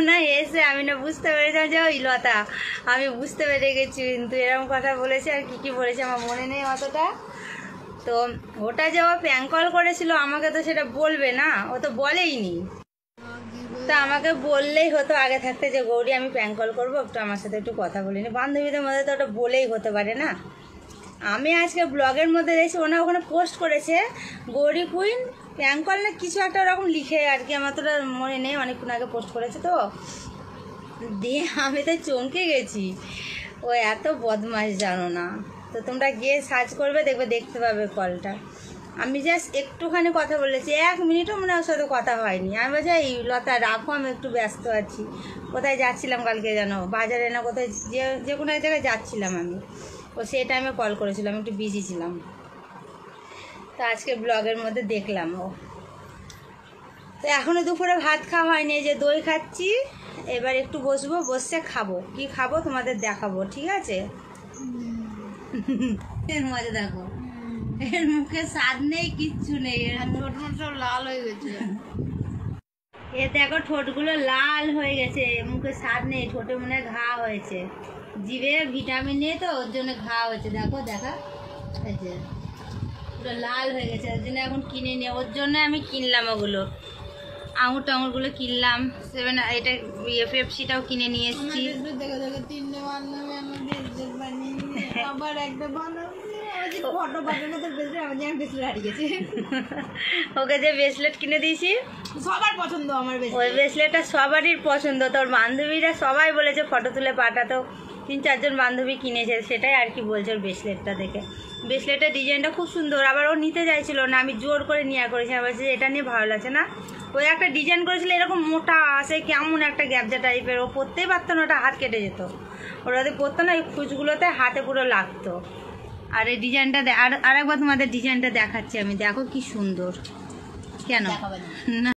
না এসে আমি না বুঝতে পেরেছিলাম যে ওই লতা, আমি বুঝতে পেরে গেছি কিন্তু এরকম কথা বলেছে আর কি বলেছে আমার মনে নেই অতটা। তো ওটা যে ও প্র্যাঙ্ক কল করেছিল আমাকে তো সেটা বলবে না, ও তো বলেইনি। তো আমাকে বললেই হতো আগে থাকতে যে গৌরী আমি প্র্যাঙ্ক কল করবো, একটু আমার সাথে একটু কথা বলিনি। বান্ধবীদের মধ্যে তো ওটা বলেই হতে পারে না। আমি আজকে ব্লগের মধ্যে দেখছি ওনা ওখানে পোস্ট করেছে গৌরী কুইন প্র্যাঙ্ক কল না কিছু একটা ওরকম লিখে আর কি, আমার তো মনে নেই, অনেকক্ষণ আগে পোস্ট করেছে। তো দিয়ে আমি তো চমকে গেছি, ও এত বদমাশ জানো না। তো তোমরা গিয়ে সার্চ করবে দেখবে, দেখতে পাবে কলটা। আমি জাস্ট একটুখানি কথা বলেছি, 1 মিনিটও মনে ওর সাথে কথা হয়নি। আমি বলছি এই লতা রাখো, আমি একটু ব্যস্ত আছি। কোথায় যাচ্ছিলাম কালকে জানো, বাজারে না কোথায়, যে কোনো এক জায়গায় যাচ্ছিলাম আমি। ও সেই টাইমে কল করেছিলাম, একটু বিজি ছিলাম। তো আজকে ব্লগের মধ্যে দেখলাম ও। তো এখনও দুপুরে ভাত খাওয়া হয়নি, যে দই খাচ্ছি, এবার একটু বসবো, বসে খাবো। কি খাবো তোমাদের দেখাবো, ঠিক আছে? এর মজা দেখো, এর মুখে স্বাদ নেই, কিচ্ছু নেই, ঠোঁট সব লাল হয়ে গেছে। এ দেখো ঠোঁটগুলো লাল হয়ে গেছে, মুখে স্বাদ নেই, ঠোঁটে মনে ঘা হয়েছে। জিভে ভিটামিন নেই তো ওর জন্য ঘা হয়েছে, দেখো দেখা পুরো লাল হয়ে গেছে। ওর জন্য এখন কিনে নিয়ে, ওর জন্য আমি কিনলাম ওগুলো, আঙুর টাঙুরগুলো কিনলাম। এটা পেপসিটাও কিনে নিয়ে এসেছি। আবার একটা ওকে যে ব্রেসলেট কিনে দিয়েছি সবার পছন্দ, আমার ওই ব্রেসলেটটা সবারই পছন্দ। তোর বান্ধবীরা সবাই বলেছে ফটো তুলে পাঠাতো, 3-4 জন বান্ধবী কিনেছে, সেটাই আর কি বলছে ওর ব্রেসলেটটা দেখে। ব্রেসলেটের ডিজাইনটা খুব সুন্দর, আবার ও নিতে চাইছিল না, আমি জোর করে নিয়ে করেছি। আবার যে এটা নিয়ে ভালো লাগছে না, ওই একটা ডিজাইন করেছিল এরকম মোটা আসে, কেমন একটা গ্যাবজা টাইপের, ও পরতেই পারতো না, ওটা হাত কেটে যেত। ওরা যদি পরতো না, এই খুঁজগুলোতে হাতে পুরো লাগতো। আর এই ডিজাইনটা আরেকবার তোমাদের ডিজাইনটা দেখাচ্ছি আমি, দেখো কি সুন্দর। কেন না